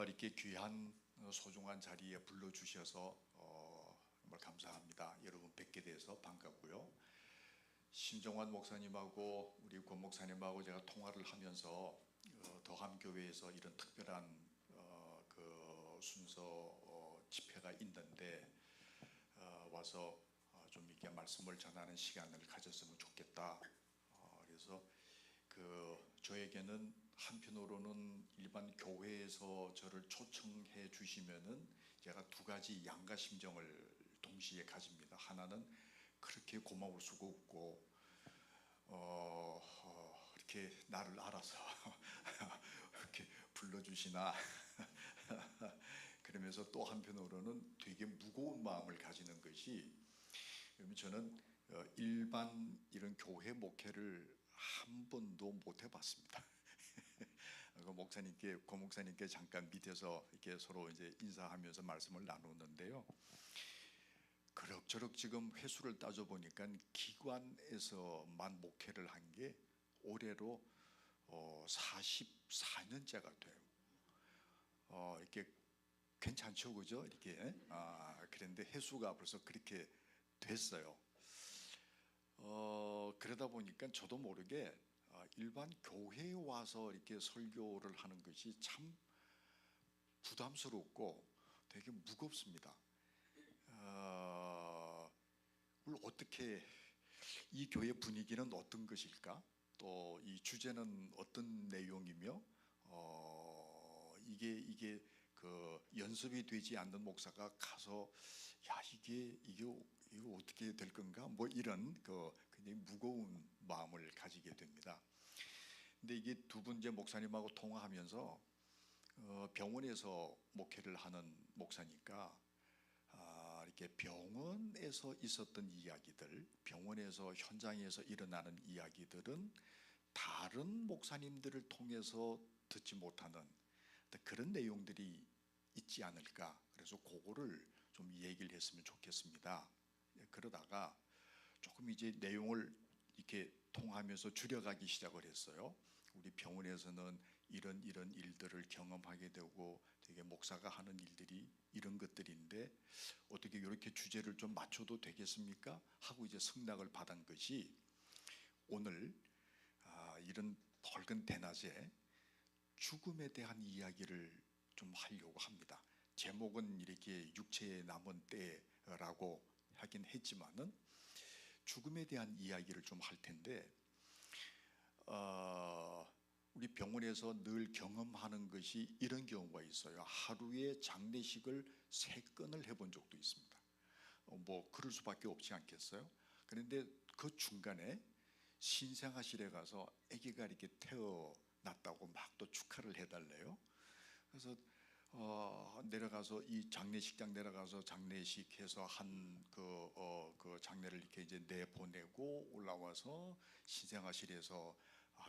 이렇게 귀한 소중한 자리에 불러주셔서 정말 감사합니다. 여러분 뵙게 돼서 반갑고요. 신정환 목사님하고 우리 권 목사님하고 제가 통화를 하면서 더함교회에서 이런 특별한 그 순서 집회가 있는데 와서 좀 이렇게 말씀을 전하는 시간을 가졌으면 좋겠다. 그래서 저에게는 한편으로는 일반 교회에서 저를 초청해 주시면은 제가 두 가지 양가 심정을 동시에 가집니다. 하나는 그렇게 고마울 수가 없고 이렇게 나를 알아서 이렇게 불러주시나 그러면서 또 한편으로는 되게 무거운 마음을 가지는 것이, 저는 일반 이런 교회 목회를 한 번도 못 해봤습니다. 고 목사님께 잠깐 밑에서 이렇게 서로 이제 인사하면서 말씀을 나누는데요. 그럭저럭 지금 횟수를 따져 보니까 기관에서만 목회를 한 게 올해로 44년째가 돼요. 이렇게 괜찮죠, 그죠? 이렇게 그런데 횟수가 벌써 그렇게 됐어요. 그러다 보니까 저도 모르게 일반 교회에 와서 이렇게 설교를 하는 것이 참 부담스럽고 되게 무겁습니다. 어떻게 이 교회 분위기는 어떤 것일까? 또 이 주제는 어떤 내용이며 이게 그 연습이 되지 않는 목사가 가서 이게 어떻게 될 건가? 뭐 이런 굉장히 무거운 마음을 가지게 됩니다. 근데 이게 두 번째 목사님하고 통화하면서 병원에서 목회를 하는 목사니까 이렇게 병원에서 있었던 이야기들, 병원에서 현장에서 일어나는 이야기들은 다른 목사님들을 통해서 듣지 못하는 그런 내용들이 있지 않을까. 그래서 그거를 좀 얘기를 했으면 좋겠습니다. 그러다가 조금 이제 내용을 이렇게 통하면서 줄여가기 시작을 했어요. 우리 병원에서는 이런 일들을 경험하게 되고 되게 목사가 하는 일들이 이런 것들인데 어떻게 이렇게 주제를 좀 맞춰도 되겠습니까? 하고 이제 승낙을 받은 것이 오늘 이런 밝은 대낮에 죽음에 대한 이야기를 좀 하려고 합니다. 제목은 이렇게 육체의 남은 때라고 하긴 했지만은 죽음에 대한 이야기를 좀 할 텐데 우리 병원에서 늘 경험하는 것이 이런 경우가 있어요. 하루에 장례식을 3건을 해본 적도 있습니다. 뭐 그럴 수밖에 없지 않겠어요? 그런데 그 중간에 신생아실에 가서 아기가 이렇게 태어났다고 막 또 축하를 해달래요. 그래서 내려가서 이 장례식장 내려가서 장례식해서 한 그 장례를 이렇게 이제 내보내고 올라와서 신생아실에서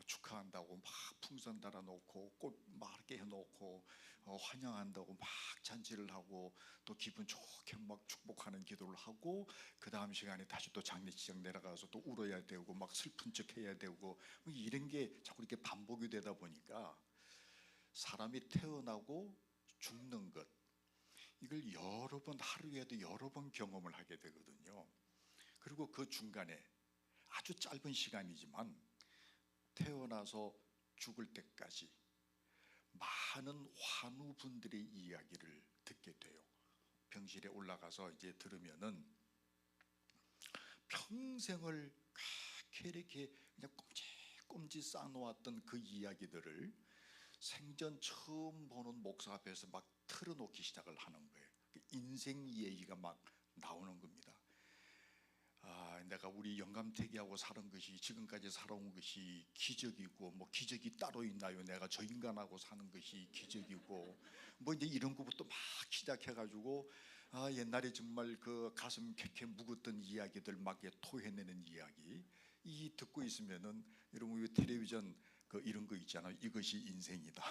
축하한다고 막 풍선 달아놓고 꽃 막 이렇게 해놓고 환영한다고 막 잔치를 하고 또 기분 좋게 막 축복하는 기도를 하고 그 다음 시간에 다시 또 장례식장 내려가서 또 울어야 되고 막 슬픈 척 해야 되고 뭐 이런 게 자꾸 이렇게 반복이 되다 보니까 사람이 태어나고 죽는 것, 이걸 여러 번, 하루에도 여러 번 경험을 하게 되거든요. 그리고 그 중간에 아주 짧은 시간이지만 태어나서 죽을 때까지 많은 환우분들의 이야기를 듣게 돼요. 병실에 올라가서 이제 들으면은 평생을 이렇게 그냥 꼼지 쌓아놓았던 그 이야기들을 생전 처음 보는 목사 앞에서 막 틀어놓기 시작을 하는 거예요. 인생 얘기가 막 나오는 겁니다. 내가 우리 영감태기하고 사는 것이, 지금까지 살아온 것이 기적이고 뭐 기적이 따로 있나요? 내가 저 인간하고 사는 것이 기적이고 뭐 이제 이런 것부터 막 시작해가지고 옛날에 정말 그 가슴 쾌쾌 묵었던 이야기들 막 토해내는 이야기, 이 듣고 있으면은 여러분 왜 텔레비전 이런 거 있잖아요. 이것이 인생이다.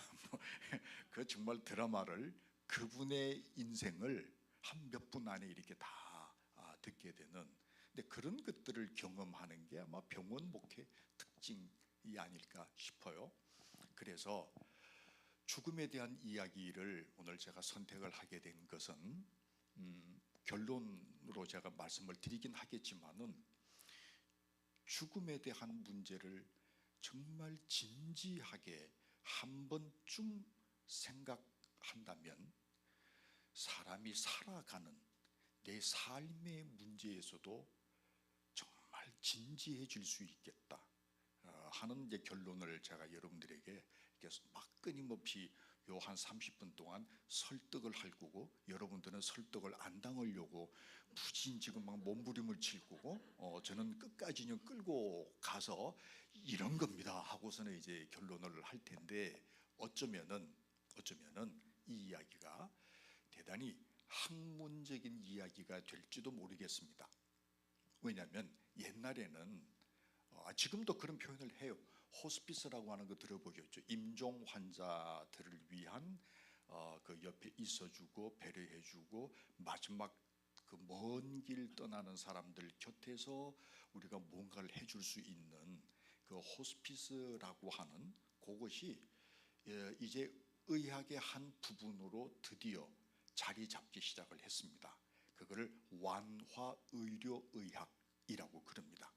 그 정말 드라마를, 그분의 인생을 한 몇 분 안에 이렇게 다 듣게 되는, 근데 그런 것들을 경험하는 게 아마 병원 목회 특징이 아닐까 싶어요. 그래서 죽음에 대한 이야기를 오늘 제가 선택을 하게 된 것은 결론으로 제가 말씀을 드리긴 하겠지만은 죽음에 대한 문제를 정말 진지하게 한 번쯤 생각한다면 사람이 살아가는 내 삶의 문제에서도 정말 진지해질 수 있겠다 하는 이제 결론을 제가 여러분들에게 이렇게 막 끊임없이 요 한 30분 동안 설득을 할 거고, 여러분들은 설득을 안 당하려고 무진 지금 막 몸부림을 칠 거고, 저는 끝까지 그냥 끌고 가서 이런 겁니다 하고서는 이제 결론을 할 텐데, 어쩌면은 이 이야기가 대단히 학문적인 이야기가 될지도 모르겠습니다. 왜냐하면 옛날에는 지금도 그런 표현을 해요. 호스피스라고 하는 거 들어보셨죠? 임종 환자들을 위한 그 옆에 있어주고 배려해주고 마지막 그 먼 길 떠나는 사람들 곁에서 우리가 뭔가를 해줄 수 있는 그 호스피스라고 하는 그것이 이제 의학의 한 부분으로 드디어 자리 잡기 시작을 했습니다. 그거를 완화의료의학이라고 그럽니다.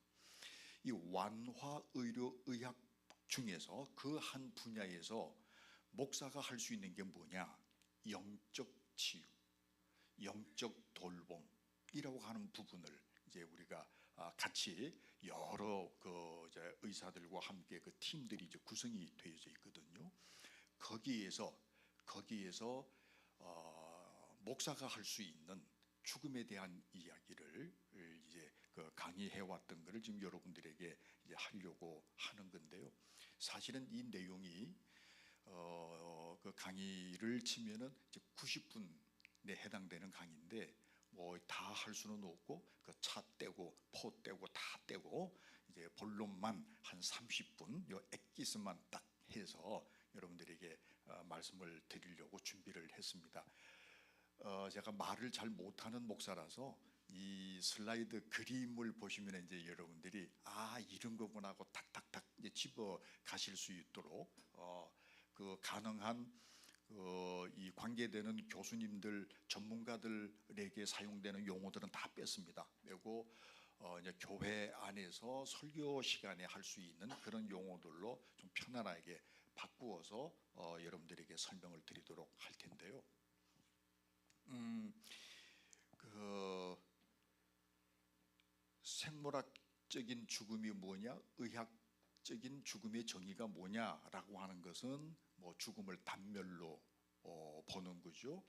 이 완화의료의학 중에서 그 한 분야에서 목사가 할 수 있는 게 뭐냐? 영적 치유, 영적 돌봄이라고 하는 부분을 이제 우리가 같이 여러 그 의사들과 함께 그 팀들이 이제 구성이 되어져 있거든요. 거기에서 목사가 할 수 있는 죽음에 대한 이야기를 이제 그 강의해 왔던 것을 지금 여러분들에게 이제 하려고 하는 건데요. 사실은 이 내용이 그 강의를 치면은 이제 90분에 해당되는 강의인데 뭐 다 할 수는 없고 그 차 떼고 포 떼고 다 떼고 이제 본론만 한 30분 요 엑기스만 딱 해서 여러분들에게 말씀을 드리려고 준비를 했습니다. 제가 말을 잘 못하는 목사라서 이 슬라이드 그림을 보시면 이제 여러분들이 이런 거구나 하고 탁탁탁 이제 집어 가실 수 있도록 그 가능한 이 관계되는 교수님들 전문가들에게 사용되는 용어들은 다 뺐습니다. 빼고 이제 교회 안에서 설교 시간에 할 수 있는 그런 용어들로 좀 편안하게 바꾸어서 여러분들에게 설명을 드리도록 할 텐데요. 그 생물학적인 죽음이 뭐냐, 의학적인 죽음의 정의가 뭐냐라고 하는 것은 뭐 죽음을 단멸로 보는 거죠.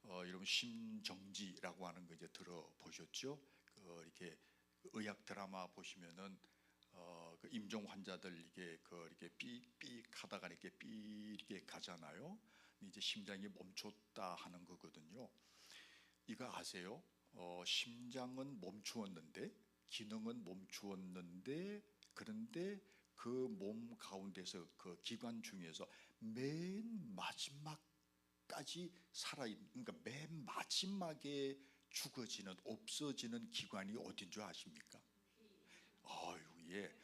여러분 심정지라고 하는 거 이제 들어보셨죠? 이렇게 의학 드라마 보시면은 그 임종 환자들 이렇게 삑삑하다가 이렇게 이렇게 가잖아요. 이제 심장이 멈췄다 하는 거거든요. 이거 아세요? 심장은 멈추었는데, 기능은 멈추었는데, 그런데 그 몸 가운데서 그 기관 중에서 맨 마지막까지 살아있는, 그러니까 맨 마지막에 죽어지는, 없어지는 기관이 어딘 줄 아십니까? 예,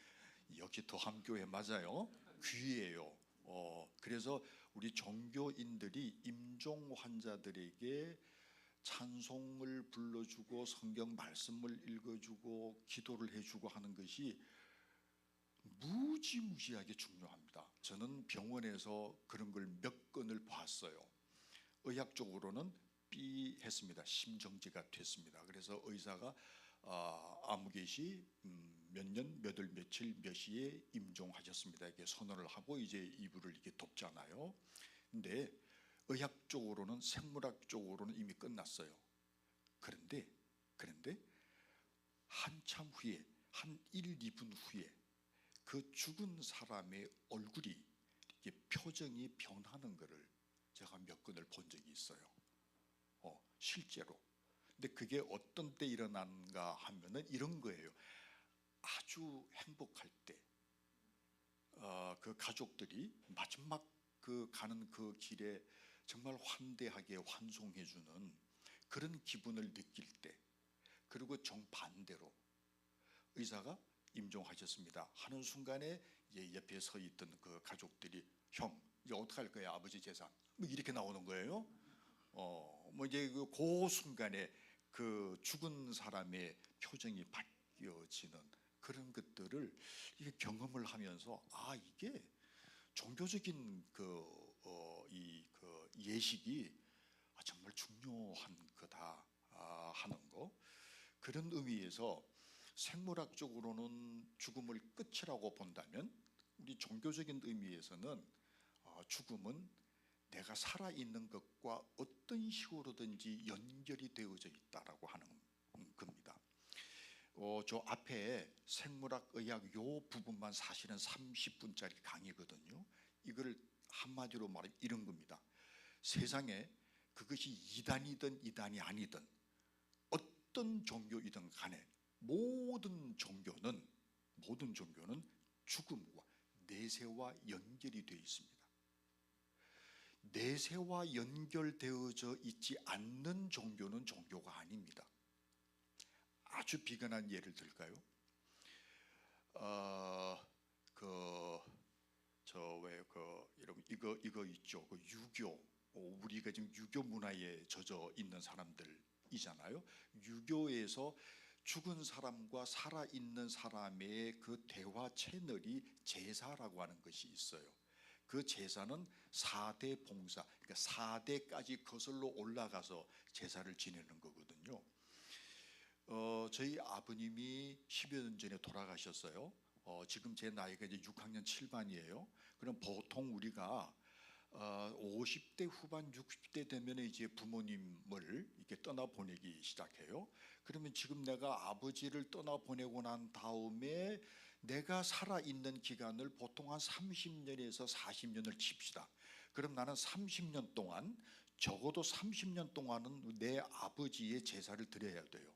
역시 더함교회 맞아요. 귀예요. 그래서 우리 종교인들이 임종 환자들에게 찬송을 불러주고 성경 말씀을 읽어주고 기도를 해주고 하는 것이 무지무지하게 중요합니다. 저는 병원에서 그런 걸 몇 건을 봤어요. 의학적으로는 B 했습니다. 심정지가 됐습니다. 그래서 의사가 아무개시 몇 년, 몇 월, 며칠, 몇 시에 임종하셨습니다. 이렇게 선언을 하고 이제 이불을 이렇게 덮잖아요. 근데 의학적으로는, 생물학적으로는 이미 끝났어요. 그런데 한참 후에, 한 1, 2분 후에 그 죽은 사람의 얼굴이 이렇게 표정이 변하는 것을 제가 몇 건을 본 적이 있어요. 실제로. 근데 그게 어떤 때 일어난가 하면은 이런 거예요. 아주 행복할 때, 그 가족들이 마지막 그 가는 그 길에 정말 환대하게 환송해주는 그런 기분을 느낄 때, 그리고 정반대로 의사가 임종하셨습니다 하는 순간에 이제 옆에 서 있던 그 가족들이 형 이제 어떻게 할 거야 아버지 재산? 뭐 이렇게 나오는 거예요. 뭐 이제 그 순간에 그 죽은 사람의 표정이 바뀌어지는 그런 것들을 이게 경험을 하면서 이게 종교적인 그 예식이 정말 중요한 거다 하는 거. 그런 의미에서 생물학적으로는 죽음을 끝이라고 본다면 우리 종교적인 의미에서는 죽음은 내가 살아있는 것과 어떤 식으로든지 연결이 되어져 있다라고 하는 겁니다. 저 앞에 생물학의학 요 부분만 사실은 30분짜리 강의거든요. 이걸 한마디로 말하면 이런 겁니다. 세상에 그것이 이단이든 이단이 아니든 어떤 종교이든 간에 모든 종교는 죽음과 내세와 연결이 되어 있습니다. 내세와 연결되어져 있지 않는 종교는 종교가 아닙니다. 아주 비근한 예를 들까요? 여러분 이거 있죠. 그 유교. 우리가 지금 유교 문화에 젖어 있는 사람들이잖아요. 유교에서 죽은 사람과 살아있는 사람의 그 대화 채널이 제사라고 하는 것이 있어요. 그 제사는 4대 봉사, 그러니까 4대까지 거슬러 올라가서 제사를 지내는 거거든요. 저희 아버님이 10여 년 전에 돌아가셨어요. 지금 제 나이가 이제 6학년 7반이에요. 그럼 보통 우리가 50대 후반 60대 되면 이제 부모님을 이렇게 떠나보내기 시작해요. 그러면 지금 내가 아버지를 떠나보내고 난 다음에 내가 살아있는 기간을 보통 한 30년에서 40년을 칩시다. 그럼 나는 30년 동안, 적어도 30년 동안은 내 아버지의 제사를 드려야 돼요.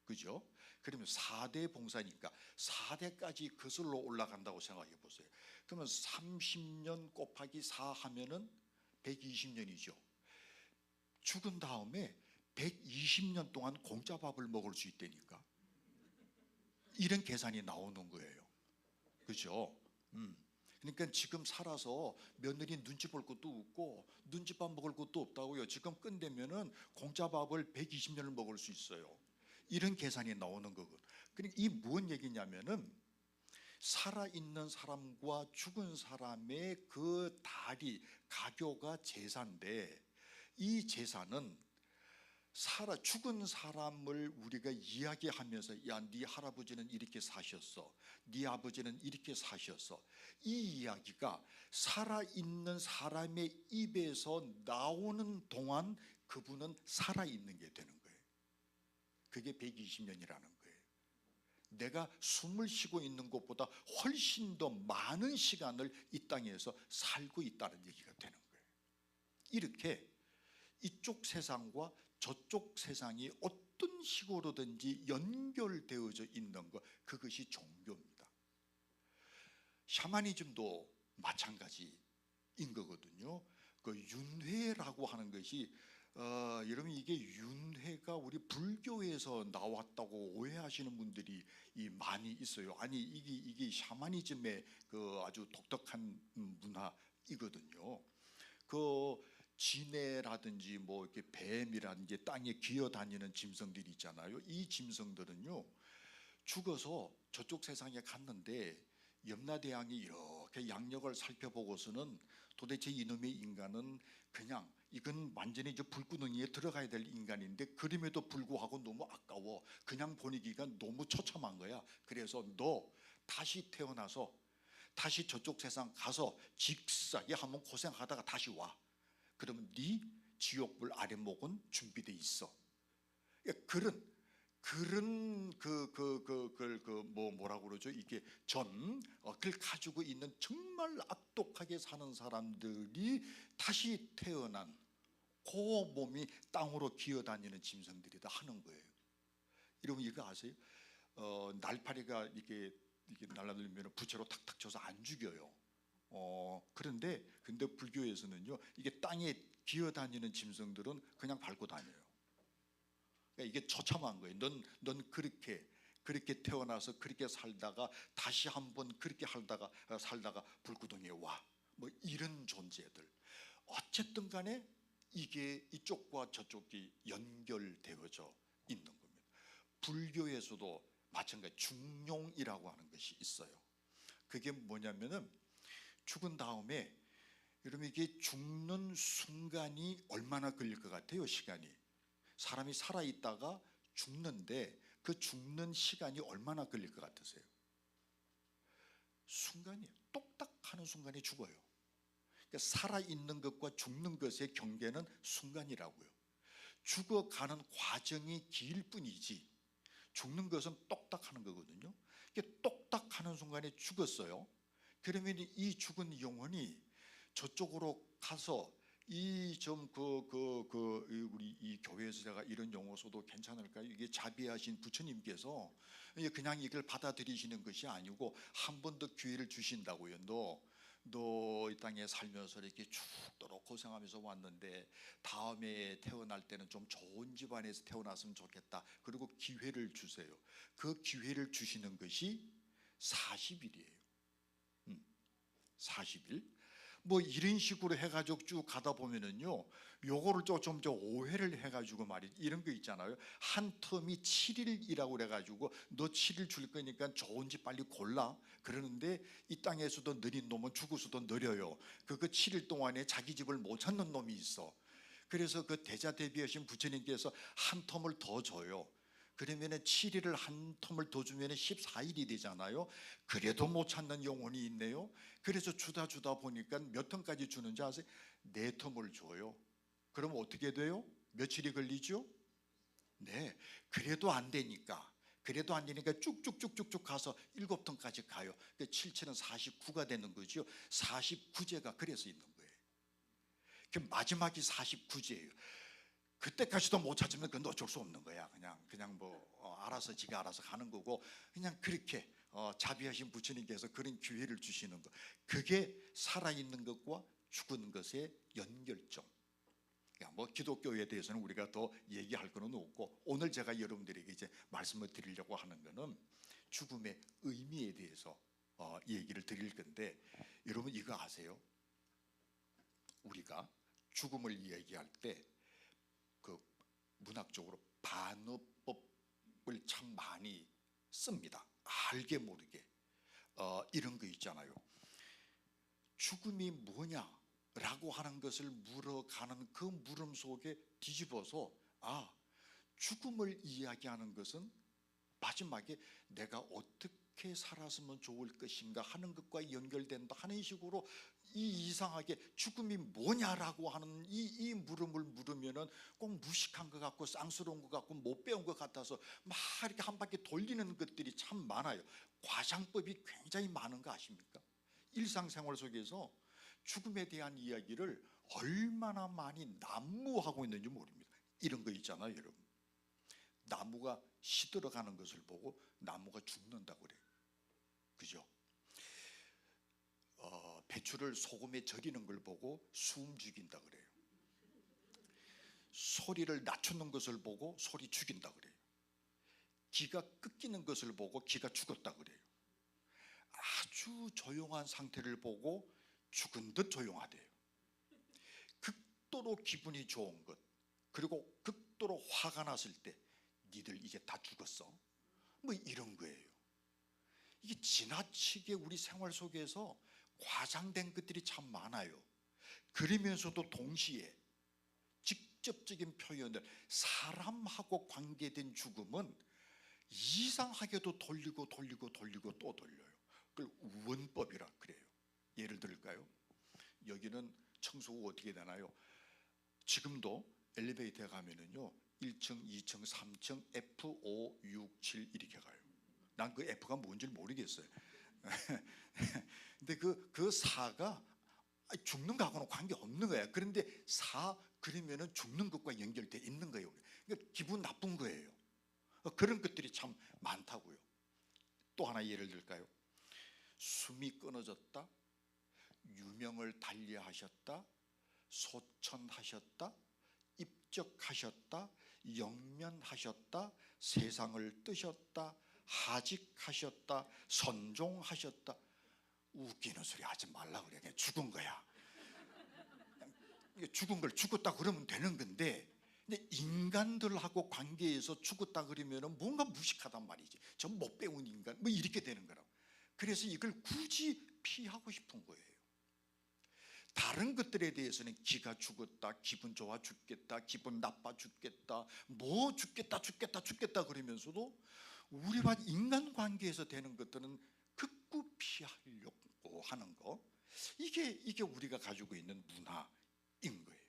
그죠? 그러면 4대 봉사니까 4대까지 거슬러 올라간다고 생각해 보세요. 그러면 30년 곱하기 4 하면은 120년이죠. 죽은 다음에 120년 동안 공짜 밥을 먹을 수 있다니까. 이런 계산이 나오는 거예요. 그죠? 그러니까 지금 살아서 며느리 눈치 볼 것도 없고 눈치밥 먹을 것도 없다고요. 지금 끝내면은 공짜 밥을 120년을 먹을 수 있어요. 이런 계산이 나오는 거거든. 그러니까 이 무슨 얘기냐면은 살아있는 사람과 죽은 사람의 그 다리, 가교가 제사인데, 이 제사는 죽은 사람을 우리가 이야기하면서 야, 네 할아버지는 이렇게 사셨어, 네 아버지는 이렇게 사셨어, 이 이야기가 살아있는 사람의 입에서 나오는 동안 그분은 살아있는 게 되는 거예요. 그게 120년이라는 거예요. 내가 숨을 쉬고 있는 것보다 훨씬 더 많은 시간을 이 땅에서 살고 있다는 얘기가 되는 거예요. 이렇게 이쪽 세상과 저쪽 세상이 어떤 식으로든지 연결되어져 있는 것, 그것이 종교입니다. 샤머니즘도 마찬가지인 거거든요. 그 윤회라고 하는 것이 여러분 이게 윤회가 우리 불교에서 나왔다고 오해하시는 분들이 많이 있어요. 아니 이게 샤머니즘의 그 아주 독특한 문화이거든요. 그 지네라든지 뭐 이렇게 뱀이라든지 땅에 기어다니는 짐승들이 있잖아요. 이 짐승들은요 죽어서 저쪽 세상에 갔는데 염라대왕이 이렇게 양력을 살펴보고서는 도대체 이놈의 인간은 그냥 이건 완전히 이제 불구덩이에 들어가야 될 인간인데 그럼에도 불구하고 너무 아까워, 그냥 보내기가 너무 처참한 거야. 그래서 너 다시 태어나서 다시 저쪽 세상 가서 직사게 한번 고생하다가 다시 와. 그러면 네 지옥불 아랫목은 준비돼 있어. 그런 뭐라고 그러죠? 이게 그걸 가지고 있는 정말 악독하게 사는 사람들이 다시 태어난 그 몸이 땅으로 기어다니는 짐승들이다 하는 거예요. 여러분 이거 아세요? 날파리가 이게 날아들면 부채로 탁탁 쳐서 안 죽여요. 근데 불교에서는요, 이게 땅에 기어다니는 짐승들은 그냥 밟고 다녀요. 그러니까 이게 처참한 거예요. 넌 그렇게 태어나서 그렇게 살다가 다시 한번 그렇게 살다가 불구덩이에 와. 뭐 이런 존재들, 어쨌든 간에 이게 이쪽과 저쪽이 연결되어져 있는 겁니다. 불교에서도 마찬가지 중용이라고 하는 것이 있어요. 그게 뭐냐면은 죽은 다음에 여러분 이게 죽는 순간이 얼마나 걸릴 것 같아요? 시간이. 사람이 살아있다가 죽는데 그 죽는 시간이 얼마나 걸릴 것 같으세요? 순간이에요. 똑딱 하는 순간에 죽어요. 그러니까 살아있는 것과 죽는 것의 경계는 순간이라고요. 죽어가는 과정이 길 뿐이지 죽는 것은 똑딱 하는 거거든요. 똑딱 하는 순간에 죽었어요. 그러면 이 죽은 영혼이 저쪽으로 가서 이 좀 우리 이 교회에서 제가 이런 용어 써도 괜찮을까요? 이게 자비하신 부처님께서 그냥 이걸 받아들이시는 것이 아니고 한 번 더 기회를 주신다고요. 너 이 땅에 살면서 이렇게 죽도록 고생하면서 왔는데 다음에 태어날 때는 좀 좋은 집안에서 태어났으면 좋겠다. 그리고 기회를 주세요. 그 기회를 주시는 것이 40일이에요. 40일. 뭐 이런 식으로 해가지고 쭉 가다 보면은요, 요거를 좀 오해를 해가지고 말이지, 이런 거 있잖아요. 한 텀이 7일이라고 그래가지고 너 7일 줄 거니까 좋은 집 빨리 골라. 그러는데 이 땅에서도 느린 놈은 죽어서도 느려요. 그 7일 동안에 자기 집을 못 찾는 놈이 있어. 그래서 그 대자대비하신 부처님께서 한 텀을 더 줘요. 그러면은 7일을 한 텀을 더 주면은 14일이 되잖아요. 그래도 못 찾는 영혼이 있네요. 그래서 주다 보니까 몇 텀까지 주는지 아세요? 4텀을 줘요. 그럼 어떻게 돼요? 며칠이 걸리죠? 네, 그래도 안 되니까 쭉쭉쭉쭉 가서 7텀까지 가요. 7, 7은 49가 되는 거죠. 49제가 그래서 있는 거예요. 그 마지막이 49제예요. 그때까지도 못 찾으면 그건 어쩔 수 없는 거야. 그냥 뭐 알아서 지가 알아서 가는 거고, 그냥 그렇게 자비하신 부처님께서 그런 기회를 주시는 거. 그게 살아있는 것과 죽은 것의 연결점. 뭐 기독교에 대해서는 우리가 더 얘기할 거는 없고, 오늘 제가 여러분들에게 이제 말씀을 드리려고 하는 거는 죽음의 의미에 대해서 얘기를 드릴 건데, 여러분 이거 아세요? 우리가 죽음을 이야기할 때 그 문학적으로 반어법을 참 많이 씁니다. 알게 모르게 이런 거 있잖아요. 죽음이 뭐냐라고 하는 것을 물어가는 그 물음 속에 뒤집어서 죽음을 이야기하는 것은 마지막에 내가 어떻게 살았으면 좋을 것인가 하는 것과 연결된다 하는 식으로 이상하게 죽음이 뭐냐라고 하는 이 물음을 물으면은 꼭 무식한 것 같고 쌍스러운 것 같고 못 배운 것 같아서 막 이렇게 한 바퀴 돌리는 것들이 참 많아요. 과장법이 굉장히 많은 거 아십니까? 일상생활 속에서 죽음에 대한 이야기를 얼마나 많이 난무하고 있는지 모릅니다. 이런 거 있잖아요, 여러분. 나무가 시들어가는 것을 보고 나무가 죽는다고 그래요. 그죠? 배추를 소금에 절이는 걸 보고 숨 죽인다 그래요. 소리를 낮추는 것을 보고 소리 죽인다 그래요. 기가 끊기는 것을 보고 기가 죽었다 그래요. 아주 조용한 상태를 보고 죽은 듯 조용하대요. 극도로 기분이 좋은 것, 그리고 극도로 화가 났을 때 니들 이제 다 죽었어, 뭐 이런 거예요. 이게 지나치게 우리 생활 속에서 과장된 것들이 참 많아요. 그러면서도 동시에 직접적인 표현을, 사람하고 관계된 죽음은 이상하게도 돌리고 또 돌려요. 그걸 우원법이라 그래요. 예를 들까요? 여기는 청소가 어떻게 되나요? 지금도 엘리베이터에 가면은요 1층, 2층, 3층, F, 5, 6, 7 이렇게 가요. 난 그 F가 뭔지 모르겠어요. 근데 그 4가 죽는 거하고는 관계없는 거야. 그런데 4 그러면은 죽는 것과 연결돼 있는 거예요. 그러니까 기분 나쁜 거예요. 그런 것들이 참 많다고요. 또 하나 예를 들까요? 숨이 끊어졌다, 유명을 달리하셨다, 소천하셨다, 입적하셨다, 영면하셨다, 세상을 뜨셨다, 하직하셨다, 선종하셨다. 웃기는 소리 하지 말라 그래. 그냥 죽은 거야. 죽은 걸 죽었다 그러면 되는 건데, 근데 인간들하고 관계에서 죽었다 그러면 뭔가 무식하단 말이지. 전 못 배운 인간 뭐 이렇게 되는 거라고. 그래서 이걸 굳이 피하고 싶은 거예요. 다른 것들에 대해서는 기가 죽었다, 기분 좋아 죽겠다, 기분 나빠 죽겠다, 뭐 죽겠다 그러면서도 우리와 인간관계에서 되는 것들은 극구 피하려고 하는 거, 이게 우리가 가지고 있는 문화인 거예요.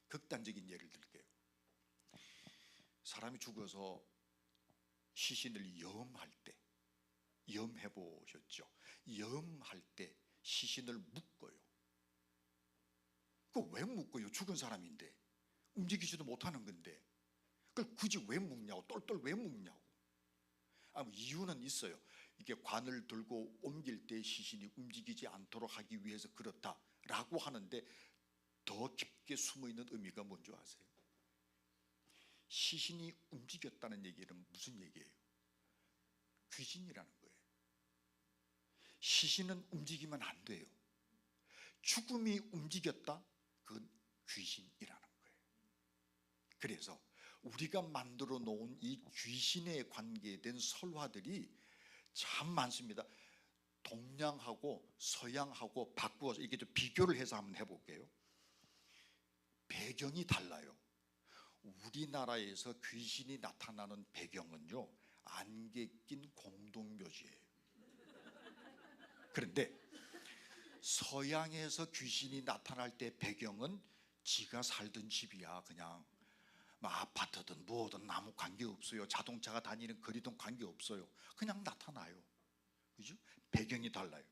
극단적인 예를 들게요. 사람이 죽어서 시신을 염할 때, 염해 보셨죠? 염할 때 시신을 묶어요. 그거 왜 묶어요? 죽은 사람인데, 움직이지도 못하는 건데 그걸 굳이 왜 묶냐고, 똘똘 왜 묶냐고. 이유는 있어요. 이게 관을 들고 옮길 때 시신이 움직이지 않도록 하기 위해서 그렇다라고 하는데, 더 깊게 숨어있는 의미가 뭔지 아세요? 시신이 움직였다는 얘기는 무슨 얘기예요? 귀신이라는 거예요. 시신은 움직이면 안 돼요. 죽음이 움직였다? 그건 귀신이라는 거예요. 그래서 우리가 만들어 놓은 이 귀신에 관계된 설화들이 참 많습니다. 동양하고 서양하고 바꾸어서 이게 좀 비교를 해서 한번 해볼게요. 배경이 달라요. 우리나라에서 귀신이 나타나는 배경은요, 안개 낀 공동묘지예요. 그런데 서양에서 귀신이 나타날 때 배경은 지가 살던 집이야. 그냥 아파트든 뭐든 아무 관계없어요. 자동차가 다니는 거리든 관계없어요. 그냥 나타나요. 그죠? 배경이 달라요.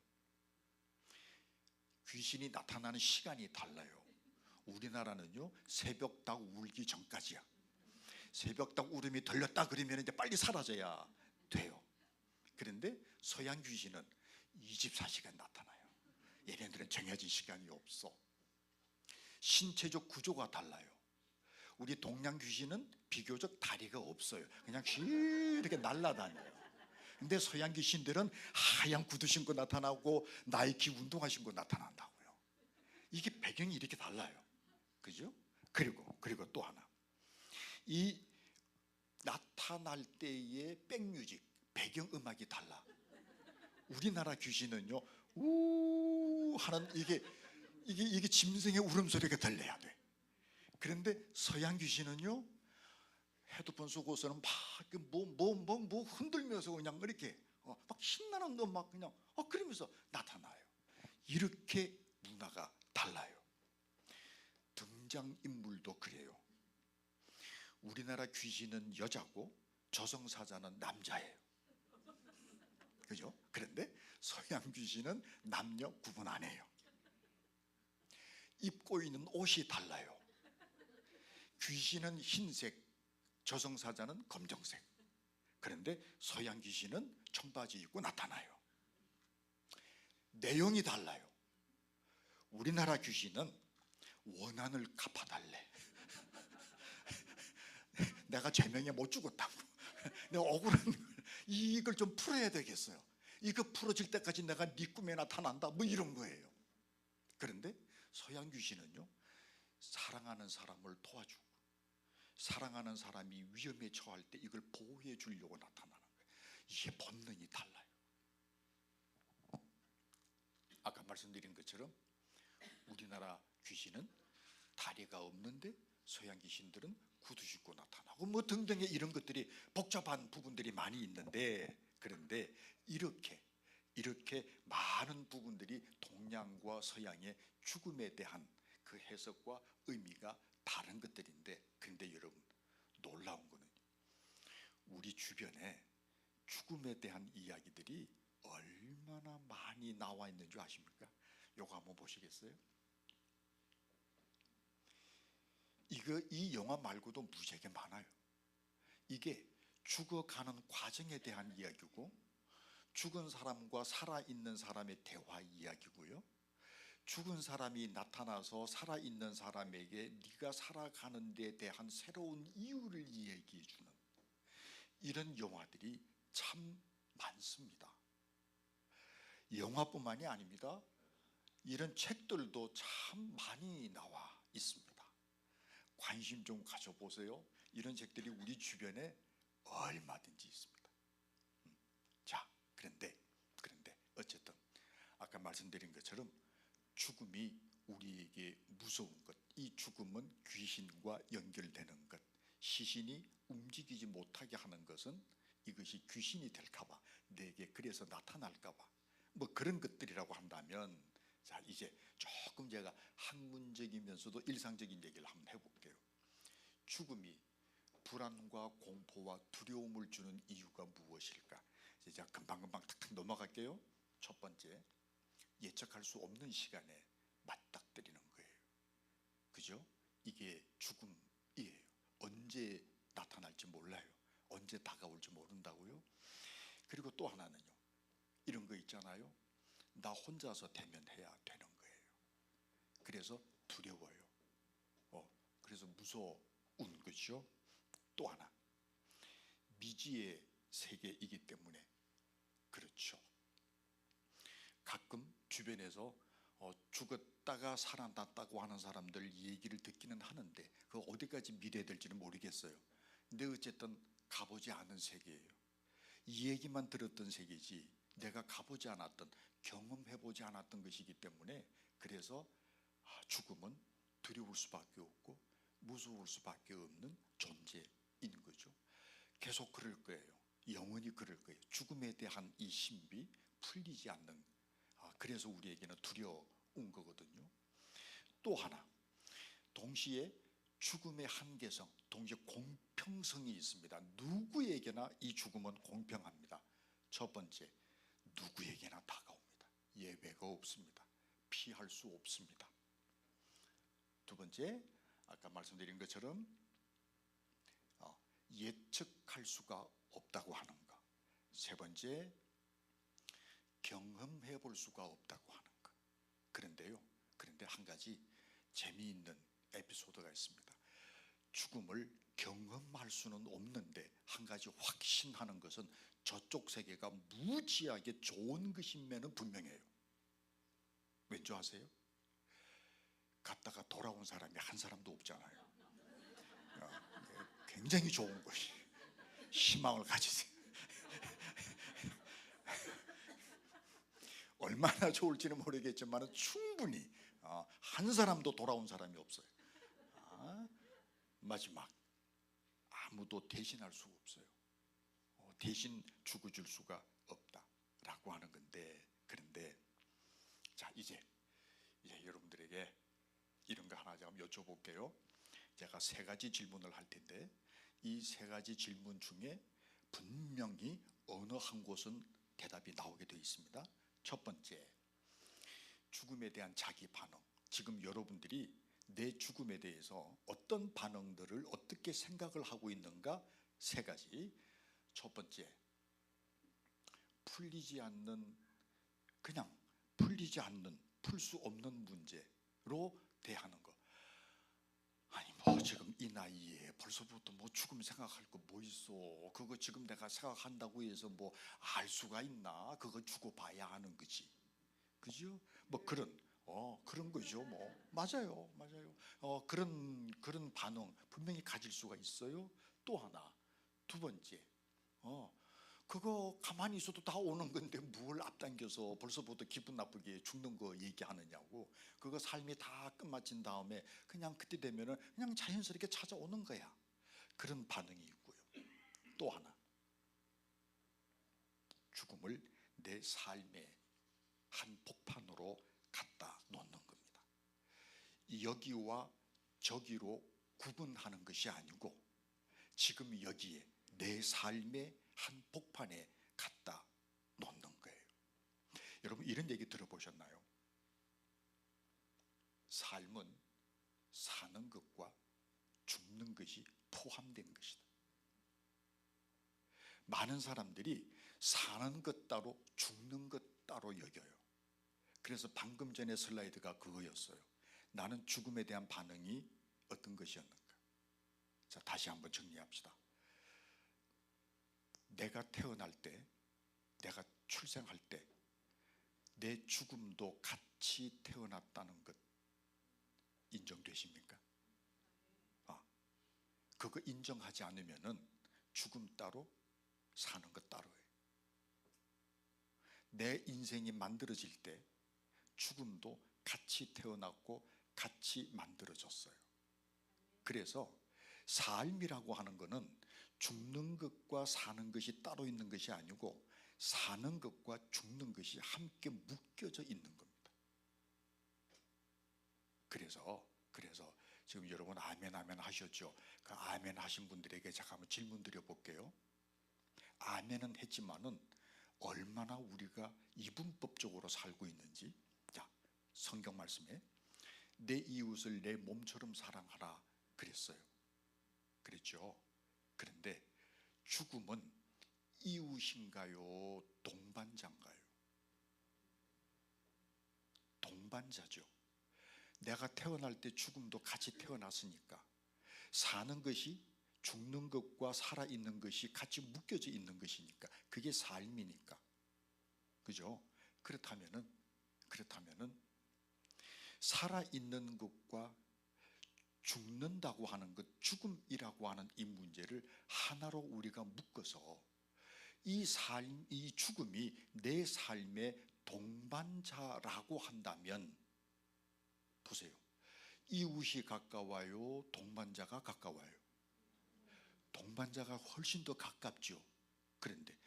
귀신이 나타나는 시간이 달라요. 우리나라는요, 새벽닭 울기 전까지야. 새벽닭 울음이 들렸다 그러면 이제 빨리 사라져야 돼요. 그런데 서양 귀신은 24시간 나타나요. 얘네들은 정해진 시간이 없어. 신체적 구조가 달라요. 우리 동양 귀신은 비교적 다리가 없어요. 그냥 이렇게 날아다녀요. 근데 서양 귀신들은 하얀 구두 신고 나타나고 나이키 운동화 신고 나타난다고요. 이게 배경이 이렇게 달라요. 그죠? 그리고 또 하나, 이 나타날 때의 백뮤직, 배경음악이 달라. 우리나라 귀신은요, 우 하는 이게 짐승의 울음소리가 들려야 돼. 그런데 서양 귀신은요, 헤드폰 쓰고서는 막 뭐 흔들면서 그냥 이렇게 막 신나는 음악 그냥 그러면서 나타나요. 이렇게 문화가 달라요. 등장인물도 그래요. 우리나라 귀신은 여자고 저승사자는 남자예요. 그죠? 그런데 서양 귀신은 남녀 구분 안 해요. 입고 있는 옷이 달라요. 귀신은 흰색, 저승사자는 검정색. 그런데 서양 귀신은 청바지 입고 나타나요. 내용이 달라요. 우리나라 귀신은 원한을 갚아달래. 내가 제명에 못 죽었다고, 내가 억울한 걸, 이걸 좀 풀어야 되겠어요. 이거 풀어질 때까지 내가 네 꿈에 나타난다, 뭐 이런 거예요. 그런데 서양 귀신은요, 사랑하는 사람을 도와주고 사랑하는 사람이 위험에 처할 때 이걸 보호해 주려고 나타나는 거예요. 이게 본능이 달라요. 아까 말씀드린 것처럼 우리나라 귀신은 다리가 없는데 서양 귀신들은 구두 신고 나타나고 뭐 등등의 이런 것들이 복잡한 부분들이 많이 있는데, 그런데 이렇게 많은 부분들이 동양과 서양의 죽음에 대한 그 해석과 의미가 다른 것들인데, 그런데 여러분, 놀라운 거는 우리 주변에 죽음에 대한 이야기들이 얼마나 많이 나와 있는 줄 아십니까? 요거 한번 보시겠어요? 이 영화 말고도 무지하게 많아요. 이게 죽어가는 과정에 대한 이야기고, 죽은 사람과 살아있는 사람의 대화 이야기고요, 죽은 사람이 나타나서 살아있는 사람에게 네가 살아가는 데 대한 새로운 이유를 이야기해 주는 이런 영화들이 참 많습니다. 영화뿐만이 아닙니다. 이런 책들도 참 많이 나와 있습니다. 관심 좀 가져보세요. 이런 책들이 우리 주변에 얼마든지 있습니다. 자, 그런데 어쨌든 아까 말씀드린 것처럼 죽음이 우리에게 무서운 것, 이 죽음은 귀신과 연결되는 것, 시신이 움직이지 못하게 하는 것은 이것이 귀신이 될까봐, 내게 그래서 나타날까봐, 뭐 그런 것들이라고 한다면, 자, 이제 조금 제가 학문적이면서도 일상적인 얘기를 한번 해볼게요. 죽음이 불안과 공포와 두려움을 주는 이유가 무엇일까? 이제 제가 금방금방 탁탁 넘어갈게요. 첫 번째, 예측할 수 없는 시간에 맞닥뜨리는 거예요. 그죠? 이게 죽음이에요. 언제 나타날지 몰라요. 언제 다가올지 모른다고요. 그리고 또 하나는요, 이런 거 있잖아요. 나 혼자서 대면해야 되는 거예요. 그래서 두려워요. 그래서 무서운 거죠. 또 하나, 미지의 세계이기 때문에 그렇죠. 가끔 주변에서 죽었다가 살아났다고 하는 사람들 얘기를 듣기는 하는데 그 어디까지 믿어야 될지는 모르겠어요. 근데 어쨌든 가보지 않은 세계예요. 이 얘기만 들었던 세계지 내가 가보지 않았던, 경험해보지 않았던 것이기 때문에, 그래서 죽음은 두려울 수밖에 없고 무서울 수밖에 없는 존재인 거죠. 계속 그럴 거예요. 영원히 그럴 거예요. 죽음에 대한 이 신비 풀리지 않는, 그래서 우리에게는 두려운 거거든요. 또 하나, 동시에 죽음의 한계성, 동시에 공평성이 있습니다. 누구에게나 이 죽음은 공평합니다. 첫 번째, 누구에게나 다가옵니다. 예외가 없습니다. 피할 수 없습니다. 두 번째, 아까 말씀드린 것처럼 예측할 수가 없다고 하는 것. 세 번째, 경험해 볼 수가 없다고 하는 것. 그런데 한 가지 재미있는 에피소드가 있습니다. 죽음을 경험할 수는 없는데 한 가지 확신하는 것은 저쪽 세계가 무지하게 좋은 것임에는 분명해요. 왠지 아세요? 갔다가 돌아온 사람이 한 사람도 없잖아요. 굉장히 좋은 것이, 희망을 가지세요. 얼마나 좋을지는 모르겠지만 충분히 한 사람도 돌아온 사람이 없어요. 마지막, 아무도 대신할 수가 없어요. 대신 죽어줄 수가 없다라고 하는 건데, 그런데 자, 이제 여러분들에게 이런 거 하나 제가 여쭤볼게요. 제가 세 가지 질문을 할 텐데 이 세 가지 질문 중에 분명히 어느 한 곳은 대답이 나오게 되어 있습니다. 첫 번째, 죽음에 대한 자기 반응. 지금 여러분들이 내 죽음에 대해서 어떤 반응들을 어떻게 생각을 하고 있는가, 세 가지. 첫 번째, 그냥 풀리지 않는, 풀 수 없는 문제로 대하는 거. 아니 뭐 지금 이 나이에 벌써부터 뭐 죽음 생각할 거 뭐 있어. 그거 지금 내가 생각한다고 해서 뭐 알 수가 있나. 그거 죽어 봐야 하는 거지. 그죠? 뭐 그런 거죠. 뭐 맞아요. 그런 반응 분명히 가질 수가 있어요. 또 하나, 두 번째, 그거 가만히 있어도 다 오는 건데 뭘 앞당겨서 벌써부터 기분 나쁘게 죽는 거 얘기하느냐고. 그거 삶이 다 끝마친 다음에 그냥 그때 되면은 그냥 자연스럽게 찾아오는 거야. 그런 반응이 있고요. 또 하나, 죽음을 내 삶의 한 폭판으로 갖다 놓는 겁니다. 여기와 저기로 구분하는 것이 아니고 지금 여기에 내 삶의 한 폭판에 갖다 놓는 거예요. 여러분 이런 얘기 들어보셨나요? 삶은 사는 것과 죽는 것이 포함된 것이다. 많은 사람들이 사는 것 따로 죽는 것 따로 여겨요. 그래서 방금 전에 슬라이드가 그거였어요. 나는 죽음에 대한 반응이 어떤 것이었는가. 자, 다시 한번 정리합시다. 내가 태어날 때, 내가 출생할 때 내 죽음도 같이 태어났다는 것 인정되십니까? 그거 인정하지 않으면은 죽음 따로 사는 것 따로예요. 내 인생이 만들어질 때 죽음도 같이 태어났고 같이 만들어졌어요. 그래서 삶이라고 하는 것은 죽는 것과 사는 것이 따로 있는 것이 아니고 사는 것과 죽는 것이 함께 묶여져 있는 겁니다. 그래서 지금 여러분 아멘 아멘 하셨죠? 그 아멘 하신 분들에게 제가 한번 질문 드려볼게요. 아멘은 했지만은 얼마나 우리가 이분법적으로 살고 있는지. 자, 성경 말씀에 내 이웃을 내 몸처럼 사랑하라 그랬어요. 그랬죠? 그런데 죽음은 이웃인가요? 동반자인가요? 동반자죠. 내가 태어날 때 죽음도 같이 태어났으니까 사는 것이 죽는 것과 살아있는 것이 같이 묶여져 있는 것이니까 그게 삶이니까. 그죠? 그렇다면은 살아있는 것과 죽는다고 하는 것, 죽음이라고 하는 이 문제를 하나로 우리가 묶어서 이 죽음이 내 삶의 동반자라고 한다면 보세요. 이웃이 가까워요? 동반자가 가까워요? 동반자가 훨씬 더 가깝죠. 그런데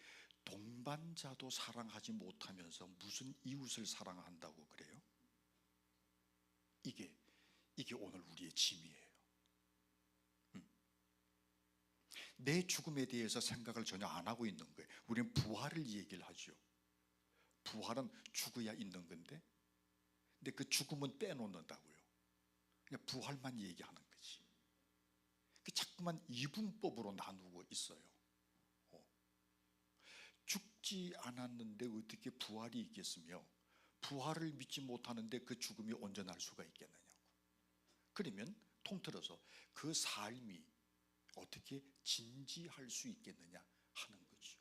동반자도 사랑하지 못하면서 무슨 이웃을 사랑한다고 그래요? 이게 오늘 우리의 짐이에요. 내 죽음에 대해서 생각을 전혀 안 하고 있는 거예요. 우리는 부활을 얘기를 하죠. 부활은 죽어야 있는 건데, 근데 그 죽음은 빼놓는다고요. 그냥 부활만 얘기하는 거지. 자꾸만 이분법으로 나누고 있어요. 죽지 않았는데 어떻게 부활이 있겠으며, 부활을 믿지 못하는데 그 죽음이 온전할 수가 있겠느냐고. 그러면 통틀어서 그 삶이 어떻게 진지할 수 있겠느냐 하는 거죠.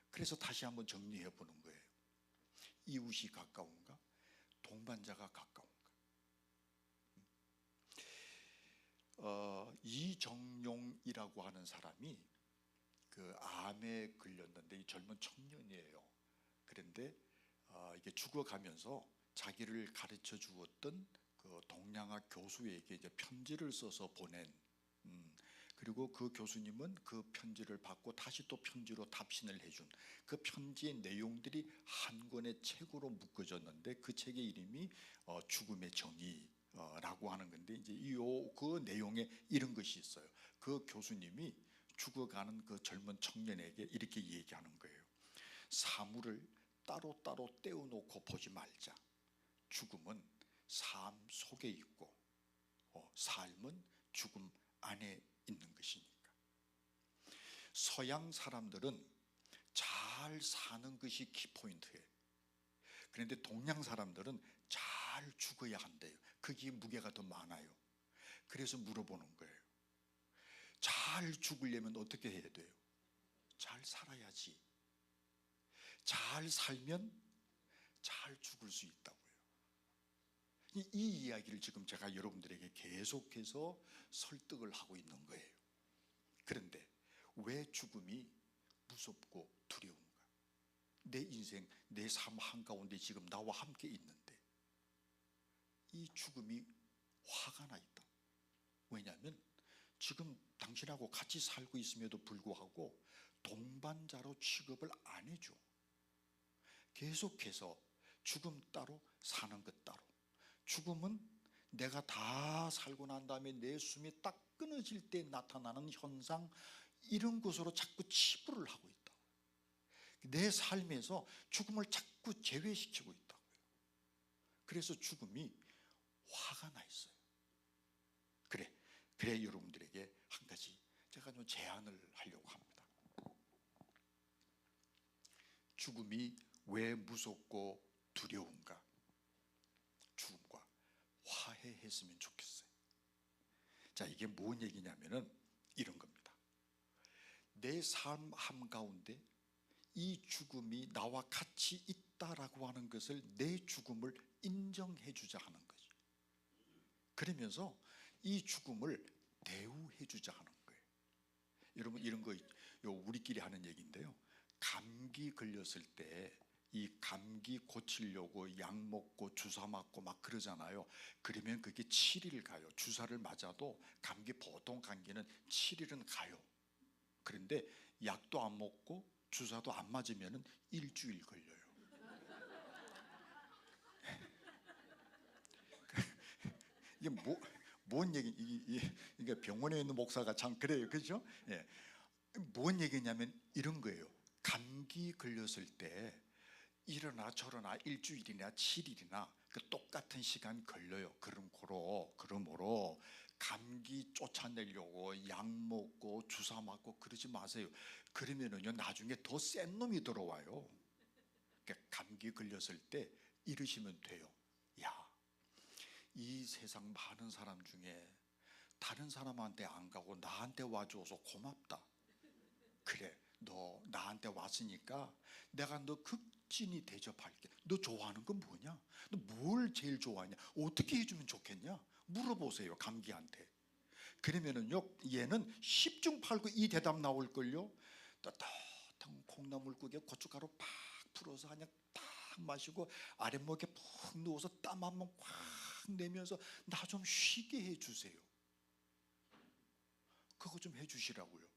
그래서 다시 한번 정리해 보는 거예요. 이웃이 가까운가? 동반자가 가까운가? 이정용이라고 하는 사람이 그 암에 걸렸는데 이 젊은 청년이에요. 그런데 이게 죽어가면서 자기를 가르쳐 주었던 그 동양화 교수에게 이제 편지를 써서 보낸, 그리고 그 교수님은 그 편지를 받고 다시 또 편지로 답신을 해준 그 편지의 내용들이 한 권의 책으로 묶어졌는데 그 책의 이름이 죽음의 정의라고 하는 건데, 이제 그 내용에 이런 것이 있어요. 그 교수님이 죽어가는 그 젊은 청년에게 이렇게 얘기하는 거예요. 사물을 따로따로 떼어놓고 보지 말자. 죽음은 삶 속에 있고 삶은 죽음 안에 있는 것이니까. 서양 사람들은 잘 사는 것이 키포인트예요. 그런데 동양 사람들은 잘 죽어야 한대요. 거기에 무게가 더 많아요. 그래서 물어보는 거예요. 잘 죽으려면 어떻게 해야 돼요? 잘 살아야지. 잘 살면 잘 죽을 수 있다고요. 이 이야기를 지금 제가 여러분들에게 계속해서 설득을 하고 있는 거예요. 그런데 왜 죽음이 무섭고 두려운가? 내 인생, 내 삶 한가운데 지금 나와 함께 있는데 이 죽음이 화가 나 있다. 왜냐하면 지금 당신하고 같이 살고 있음에도 불구하고 동반자로 취급을 안 해줘. 계속해서 죽음 따로 사는 것 따로. 죽음은 내가 다 살고 난 다음에 내 숨이 딱 끊어질 때 나타나는 현상, 이런 것으로 자꾸 치부를 하고 있다고. 내 삶에서 죽음을 자꾸 제외시키고 있다고요. 그래서 죽음이 화가 나 있어요. 그래 여러분들에게 한 가지 제가 좀 제안을 하려고 합니다. 죽음이 왜 무섭고 두려운가? 죽음과 화해했으면 좋겠어요. 자, 이게 뭔 얘기냐면은 이런 겁니다. 내 삶 한가운데 이 죽음이 나와 같이 죽었다라고 하는 것을, 내 죽음을 인정해 주자 하는 거죠. 그러면서 이 죽음을 대우해 주자 하는 거예요. 여러분, 이런 거 우리끼리 하는 얘기인데요. 감기 걸렸을 때 이 감기 고치려고 약 먹고 주사 맞고 막 그러잖아요. 그러면 그게 7일 가요. 주사를 맞아도 보통 감기는 7일은 가요. 그런데 약도 안 먹고 주사도 안 맞으면 일주일 걸려요. 이게 뭔 얘기? 이게 병원에 있는 목사가 참 그래요, 그렇죠? 예. 뭔 얘기냐면 이런 거예요. 감기 걸렸을 때 이러나 저러나 일주일이나 7일이나 그 똑같은 시간 걸려요. 그러므로 감기 쫓아내려고 약 먹고 주사 맞고 그러지 마세요. 그러면은요, 나중에 더 센 놈이 들어와요. 그러니까 감기 걸렸을 때 이러시면 돼요. 야, 이 세상 많은 사람 중에 다른 사람한테 안 가고 나한테 와줘서 고맙다. 그래, 너 나한테 왔으니까 내가 너 극진히 대접할게. 너 좋아하는 건 뭐냐? 너 뭘 제일 좋아하냐? 어떻게 해주면 좋겠냐? 물어보세요, 감기한테. 그러면은요, 얘는 10중 8구 이 대답 나올걸요. 따뜻한 콩나물국에 고춧가루 팍 풀어서 그냥 딱 마시고 아랫목에 푹 누워서 땀 한 번 꽉 내면서 나 좀 쉬게 해주세요. 그거 좀 해주시라고요.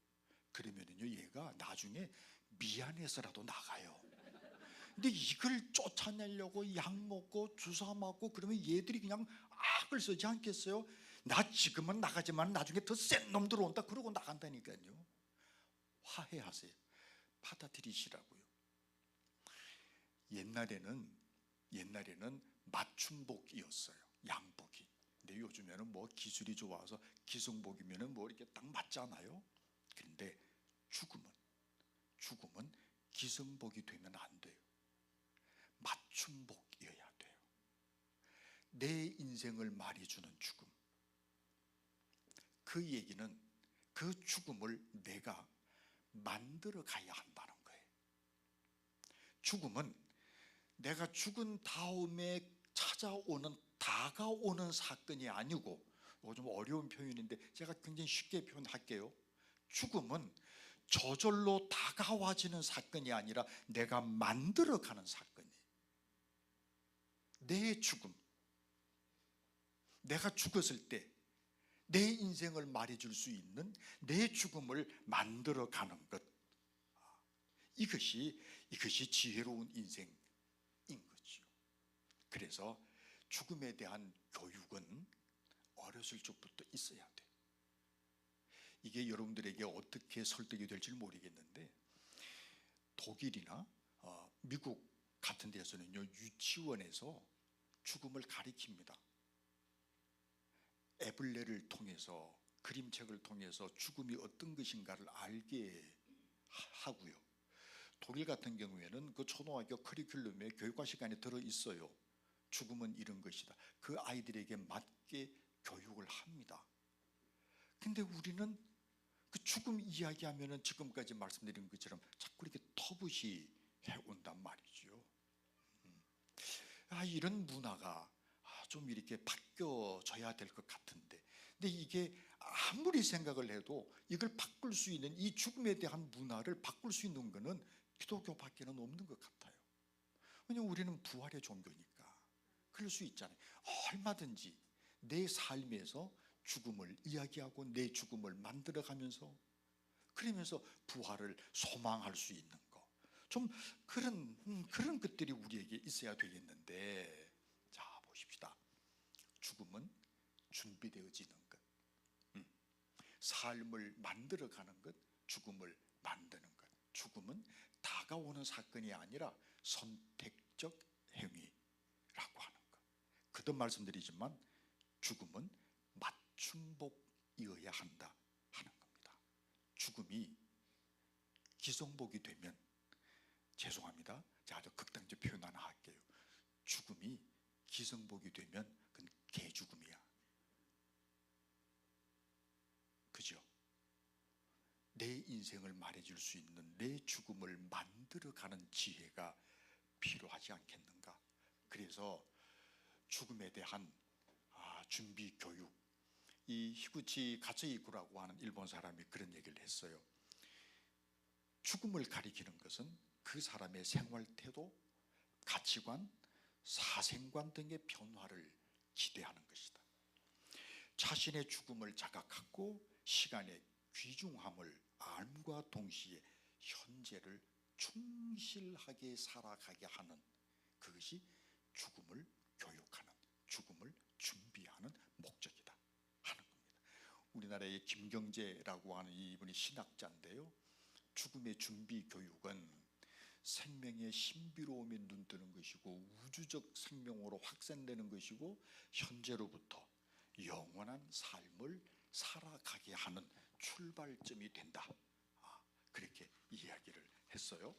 그러면은요, 얘가 나중에 미안해서라도 나가요. 근데 이걸 쫓아내려고 약 먹고 주사 맞고 그러면 얘들이 그냥 악을 쓰지 않겠어요? 나 지금은 나가지만 나중에 더 센 놈 들어온다 그러고 나간다니까요. 화해하세요. 받아들이시라고요. 옛날에는 맞춤복이었어요, 양복이. 근데 요즘에는 뭐 기술이 좋아서 기성복이면은 뭐 이렇게 딱 맞잖아요. 그런데 죽음은 기성복이 되면 안 돼요. 맞춤복이어야 돼요. 내 인생을 말해주는 죽음. 그 얘기는 그 죽음을 내가 만들어 가야 한다는 거예요. 죽음은 내가 죽은 다음에 다가오는 사건이 아니고, 이거 좀 어려운 표현인데 제가 굉장히 쉽게 표현할게요. 죽음은 저절로 다가와지는 사건이 아니라 내가 만들어가는 사건이에요. 내 죽음, 내가 죽었을 때 내 인생을 말해줄 수 있는 내 죽음을 만들어가는 것, 이것이 지혜로운 인생인 거죠. 그래서 죽음에 대한 교육은 어렸을 적부터 있어야 돼요. 이게 여러분들에게 어떻게 설득이 될지 모르겠는데, 독일이나 미국 같은 데서는요, 유치원에서 죽음을 가르칩니다. 애블레를 통해서, 그림책을 통해서 죽음이 어떤 것인가를 알게 하고요. 독일 같은 경우에는 그 초등학교 커리큘럼에 교육과 시간에 들어있어요. 죽음은 이런 것이다. 그 아이들에게 맞게 교육을 합니다. 근데 우리는 그 죽음 이야기하면은 지금까지 말씀드린 것처럼 자꾸 이렇게 터부시 해온단 말이죠. 이런 문화가 좀 이렇게 바뀌어져야 될 것 같은데, 근데 이게 아무리 생각을 해도 이걸 바꿀 수 있는, 이 죽음에 대한 문화를 바꿀 수 있는 것은 기독교밖에는 없는 것 같아요. 왜냐하면 우리는 부활의 종교니까 그럴 수 있잖아요. 얼마든지 내 삶에서 죽음을 이야기하고 내 죽음을 만들어가면서, 그러면서 부활을 소망할 수 있는 거, 좀 그런 것들이 우리에게 있어야 되겠는데, 자, 보십시다. 죽음은 준비되어지는 것, 삶을 만들어가는 것, 죽음을 만드는 것. 죽음은 다가오는 사건이 아니라 선택적 행위라고 하는 것. 거듭 말씀드리지만 죽음은 맞춤복이어야 한다 하는 겁니다. 죽음이 기성복이 되면, 죄송합니다, 제가 아주 극단적 표현 하나 할게요. 죽음이 기성복이 되면 그건 개죽음이야. 그죠? 내 인생을 말해줄 수 있는 내 죽음을 만들어가는 지혜가 필요하지 않겠는가. 그래서 죽음에 대한 준비 교육, 이 히구치 가츠이쿠라고 하는 일본 사람이 그런 얘기를 했어요. 죽음을 가리키는 것은 그 사람의 생활 태도, 가치관, 사생관 등의 변화를 기대하는 것이다. 자신의 죽음을 자각하고 시간의 귀중함을 알과 동시에 현재를 충실하게 살아가게 하는, 그것이 죽음을 교육하는, 죽음을 준비하는 목적이다 하는 겁니다. 우리나라의 김경재라고 하는 이분이 신학자인데요, 죽음의 준비 교육은 생명의 신비로움에 눈뜨는 것이고 우주적 생명으로 확산되는 것이고 현재로부터 영원한 삶을 살아가게 하는 출발점이 된다, 그렇게 이야기를 했어요.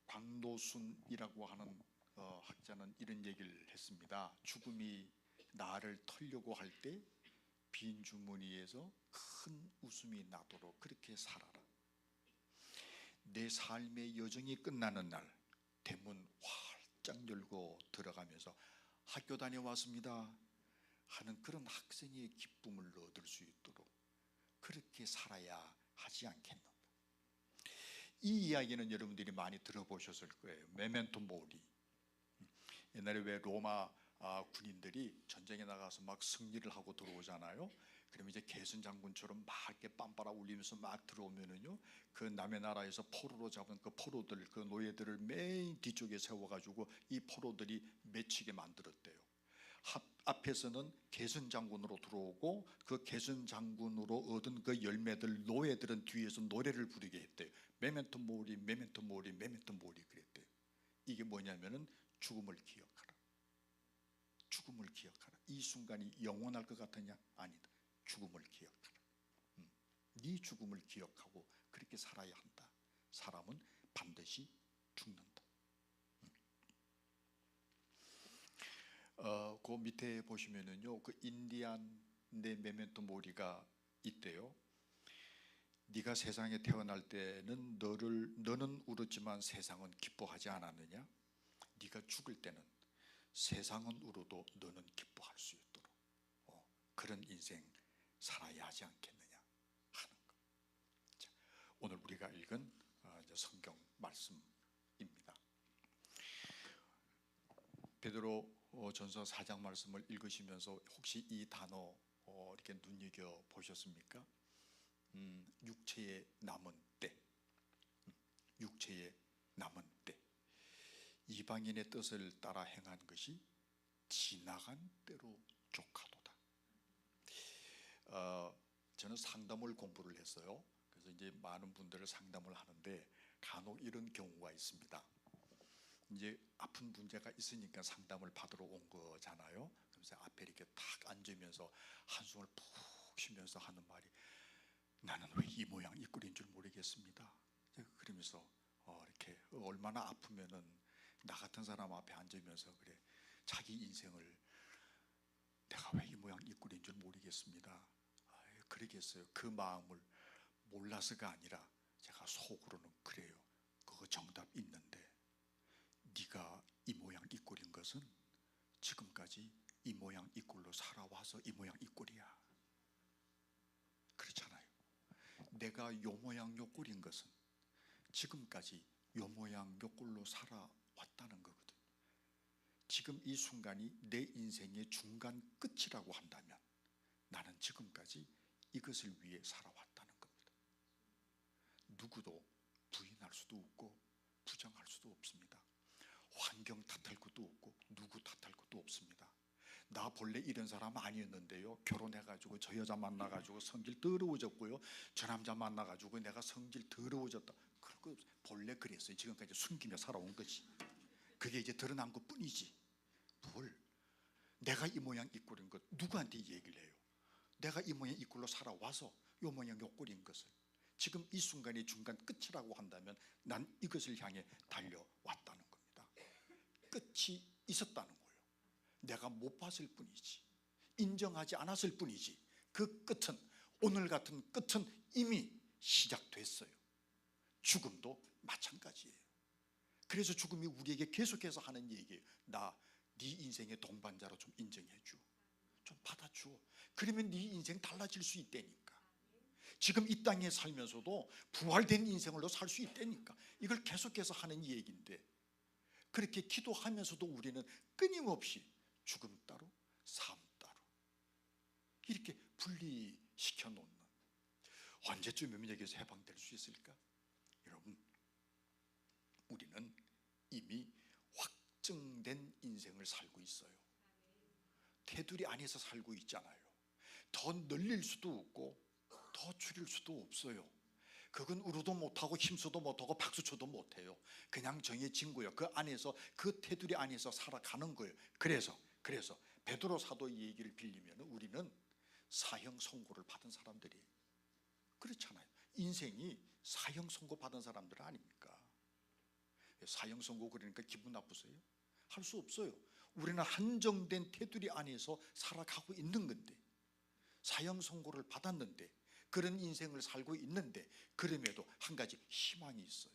광노순이라고 하는 학자는 이런 얘기를 했습니다. 죽음이 나를 털려고 할 때 빈 주머니에서 큰 웃음이 나도록 그렇게 살아라. 내 삶의 여정이 끝나는 날 대문 활짝 열고 들어가면서 학교 다녀왔습니다 하는 그런 학생의 기쁨을 얻을 수 있도록 그렇게 살아야 하지 않겠는가. 이 이야기는 여러분들이 많이 들어보셨을 거예요. 메멘토 모리. 옛날에 왜 로마 군인들이 전쟁에 나가서 막 승리를 하고 들어오잖아요. 그러면 이제 개선 장군처럼 막 이렇게 빰빠라 울리면서 막 들어오면은요, 그 남의 나라에서 포로로 잡은 그 포로들, 그 노예들을 맨 뒤쪽에 세워가지고 이 포로들이 맺히게 만들었대요. 앞에서는 개선 장군으로 들어오고 그 개선 장군으로 얻은 그 열매들, 노예들은 뒤에서 노래를 부르게 했대요. 메멘토 모리, 메멘토 모리, 메멘토 모리 그랬대요. 이게 뭐냐면은 죽음을 기억하라. 죽음을 기억하라. 이 순간이 영원할 것 같으냐? 아니다. 죽음을 기억하라. 네 죽음을 기억하고 그렇게 살아야 한다. 사람은 반드시 죽는다. 그 밑에 보시면은요, 그 인디안의 메멘토 모리가 있대요. 네가 세상에 태어날 때는 너는 울었지만 세상은 기뻐하지 않았느냐? 네가 죽을 때는 세상은 울어도 너는 기뻐할 수 있도록 그런 인생 살아야 하지 않겠느냐 하는 것. 자, 오늘 우리가 읽은 성경 말씀입니다. 베드로 전서 4장 말씀을 읽으시면서 혹시 이 단어 이렇게 눈여겨 보셨습니까? 육체의 남은 때, 육체의 남은 때, 이방인의 뜻을 따라 행한 것이 지나간 때로 족하도다. 저는 상담을 공부를 했어요. 그래서 이제 많은 분들을 상담을 하는데 간혹 이런 경우가 있습니다. 이제 아픈 문제가 있으니까 상담을 받으러 온 거잖아요. 그래서 앞에 이렇게 탁 앉으면서 한숨을 푹 쉬면서 하는 말이, 나는 왜 이 모양 이 꼴인 줄 모르겠습니다. 그러면서 이렇게 얼마나 아프면은 나 같은 사람 앞에 앉으면서 그래, 자기 인생을 내가 왜 이 모양 이 꼴인 줄 모르겠습니다. 그러겠어요. 그 마음을 몰라서가 아니라 제가 속으로는 그래요. 그거 정답 있는데 네가 이 모양 이 꼴인 것은 지금까지 이 모양 이 꼴로 살아와서 이 모양 이 꼴이야. 그렇잖아요. 내가 요 모양 요 꼴인 것은 지금까지 요 모양 요 꼴로 살아왔다는 거거든. 지금 이 순간이 내 인생의 중간 끝이라고 한다면 나는 지금까지 이것을 위해 살아왔다는 겁니다. 누구도 부인할 수도 없고 부정할 수도 없습니다. 환경 탓할 것도 없고 누구 탓할 것도 없습니다. 나 본래 이런 사람 아니었는데요, 결혼해가지고 저 여자 만나가지고 성질 더러워졌고요, 저 남자 만나가지고 내가 성질 더러워졌다, 그럴 거 없어요. 본래 그랬어요. 지금까지 숨기며 살아온 거지. 그게 이제 드러난 것 뿐이지. 뭘 내가 이 모양 이 꼴인 것 누구한테 얘기를 해요? 내가 이 모양 이 꼴로 살아와서 이 모양 이 꼴인 것을 지금 이 순간이 중간 끝이라고 한다면 난 이것을 향해 달려왔다는 겁니다. 끝이 있었다는 거예요. 내가 못 봤을 뿐이지, 인정하지 않았을 뿐이지, 그 끝은, 오늘 같은 끝은 이미 시작됐어요. 죽음도 마찬가지예요. 그래서 죽음이 우리에게 계속해서 하는 얘기예요. 나 네 인생의 동반자로 좀 인정해줘, 좀 받아줘. 그러면 네 인생 달라질 수 있다니까. 지금 이 땅에 살면서도 부활된 인생으로 살 수 있다니까. 이걸 계속해서 하는 얘기인데, 그렇게 기도하면서도 우리는 끊임없이 죽음 따로 삶 따로 이렇게 분리시켜 놓는, 언제쯤이면 여기서 해방될 수 있을까? 여러분, 우리는 이미 확정된 인생을 살고 있어요. 테두리 안에서 살고 있잖아요. 더 늘릴 수도 없고 더 줄일 수도 없어요. 그건 울어도 못하고 힘써도 못하고 박수쳐도 못해요. 그냥 정해진 거예요. 그 안에서, 그 테두리 안에서 살아가는 거예요. 그래서 베드로 사도의 얘기를 빌리면 우리는 사형 선고를 받은 사람들이에요. 그렇잖아요. 인생이 사형 선고 받은 사람들 아닙니까? 사형 선고 그러니까 기분 나쁘세요? 할 수 없어요. 우리는 한정된 테두리 안에서 살아가고 있는 건데, 사형 선고를 받았는데, 그런 인생을 살고 있는데, 그럼에도 한 가지 희망이 있어요.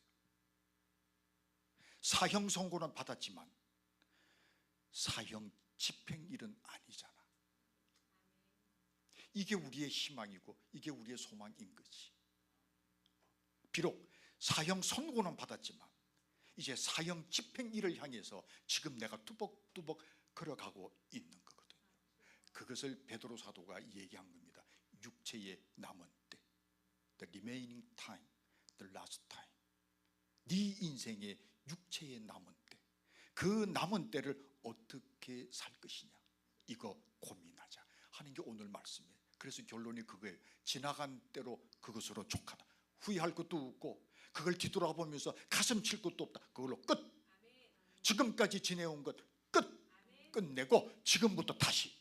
사형 선고는 받았지만 사형 집행일은 아니잖아. 이게 우리의 희망이고 이게 우리의 소망인 거지. 비록 사형 선고는 받았지만 이제 사형 집행일을 향해서 지금 내가 뚜벅뚜벅 걸어가고 있는 거거든요. 그것을 베드로 사도가 얘기한 겁니다. 육체의 남은 때, the remaining time, the last time. 네 인생의 육체의 남은 때, 그 남은 때를 어떻게 살 것이냐, 이거 고민하자 하는 게 오늘 말씀이에요. 그래서 결론이 그거예요. 지나간 때로 그것으로 족하다. 후회할 것도 없고 그걸 뒤돌아보면서 가슴 칠 것도 없다. 그걸로 끝. 지금까지 지내온 것 끝. 끝내고 지금부터 다시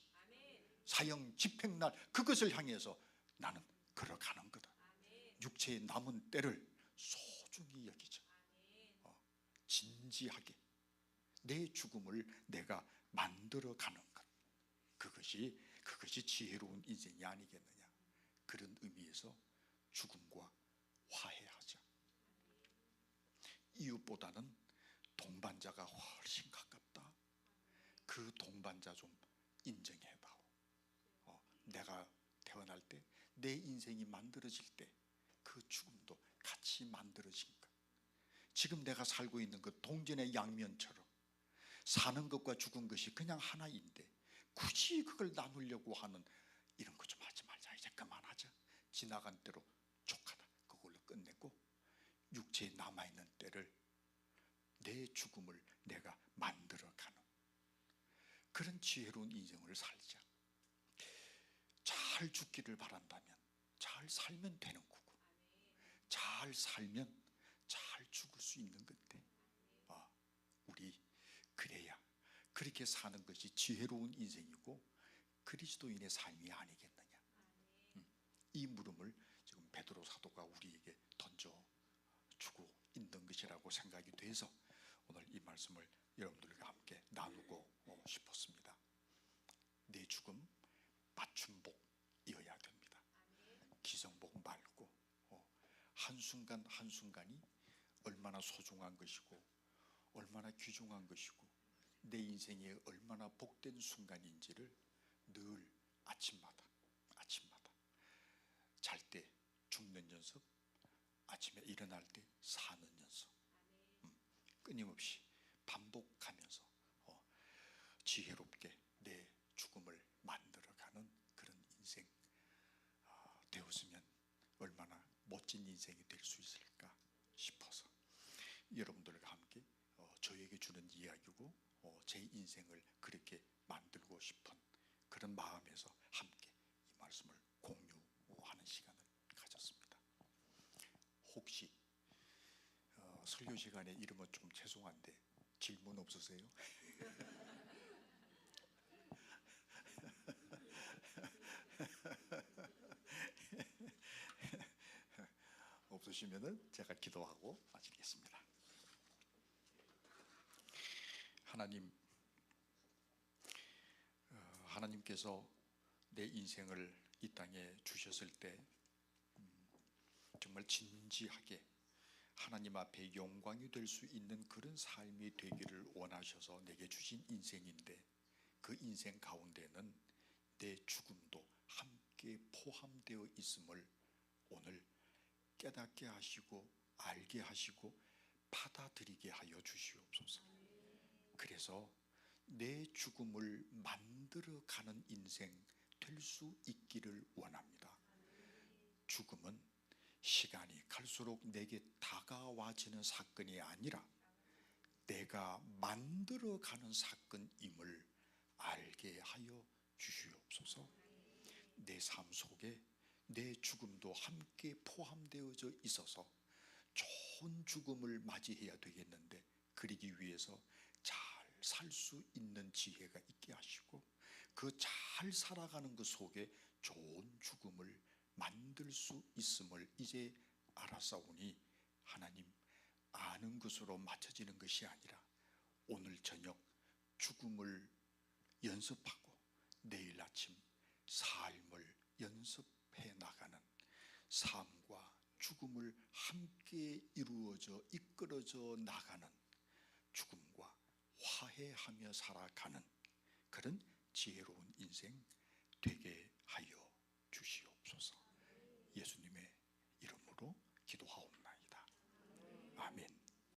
사형 집행날, 그것을 향해서 나는 걸어가는 거다. 육체의 남은 때를 소중히 여기자. 진지하게 내 죽음을 내가 만들어가는 것, 그것이 지혜로운 인생이 아니겠느냐. 그런 의미에서 죽음과 화해하자. 이웃보다는 동반자가 훨씬 가깝다. 그 동반자 좀 인정해봐. 내가 태어날 때, 내 인생이 만들어질 때 그 죽음도 같이 만들어진 것. 지금 내가 살고 있는 그 동전의 양면처럼 사는 것과 죽은 것이 그냥 하나인데 굳이 그걸 나누려고 하는 이런 거 좀 하지 말자. 이제 그만하자. 지나간 때로 족하다. 그걸로 끝내고 육체에 남아있는 때를, 내 죽음을 내가 만들어가는 그런 지혜로운 인생을 살자. 잘 죽기를 바란다면 잘 살면 되는 거고, 잘 살면 잘 죽을 수 있는 건데, 우리 그래야 그렇게 사는 것이 지혜로운 인생이고 그리스도인의 삶이 아니겠느냐. 이 물음을 지금 베드로 사도가 우리에게 던져주고 있는 것이라고 생각이 돼서 오늘 이 말씀을 여러분들과 함께 나누고 싶었습니다. 내 죽음 맞춤복이어야 됩니다. 기성복 말고 한순간 한순간이 얼마나 소중한 것이고 얼마나 귀중한 것이고 내 인생에 얼마나 복된 순간인지를 늘 아침마다 잘 때 죽는 연습, 아침에 일어날 때 사는 연습, 끊임없이 반복하면서 지혜롭게 내 죽음을 만들어가는 그런 인생 되었으면 얼마나 멋진 인생이 될 수 있을까 싶어서 여러분들과 함께 저에게 주는 이야기고 제 인생을 그렇게 만들고 싶은 그런 마음에서 함께 이 말씀을 공유하는 시간을 가졌습니다. 혹시 설교 시간에 이러면 좀 죄송한데 질문 없으세요? 없으시면은 제가 기도하고 마치겠습니다. 하나님께서 내 인생을 이 땅에 주셨을 때 정말 진지하게 하나님 앞에 영광이 될 수 있는 그런 삶이 되기를 원하셔서 내게 주신 인생인데, 그 인생 가운데는 내 죽음도 함께 포함되어 있음을 오늘 깨닫게 하시고 알게 하시고 받아들이게 하여 주시옵소서. 그래서 내 죽음을 만들어가는 인생 될 수 있기를 원합니다. 죽음은 시간이 갈수록 내게 다가와지는 사건이 아니라 내가 만들어가는 사건임을 알게 하여 주시옵소서. 내 삶 속에 내 죽음도 함께 포함되어져 있어서 좋은 죽음을 맞이해야 되겠는데, 그러기 위해서 잘 살 수 있는 지혜가 있게 하시고 그 잘 살아가는 것 속에 좋은 죽음을 만들 수 있음을 이제 알았사오니, 하나님, 아는 것으로 맞춰지는 것이 아니라 오늘 저녁 죽음을 연습하고 내일 아침 삶을 연습해 나가는, 삶과 죽음을 함께 이루어져 이끌어져 나가는, 죽음과 화해하며 살아가는 그런 지혜로운 인생 되게 하여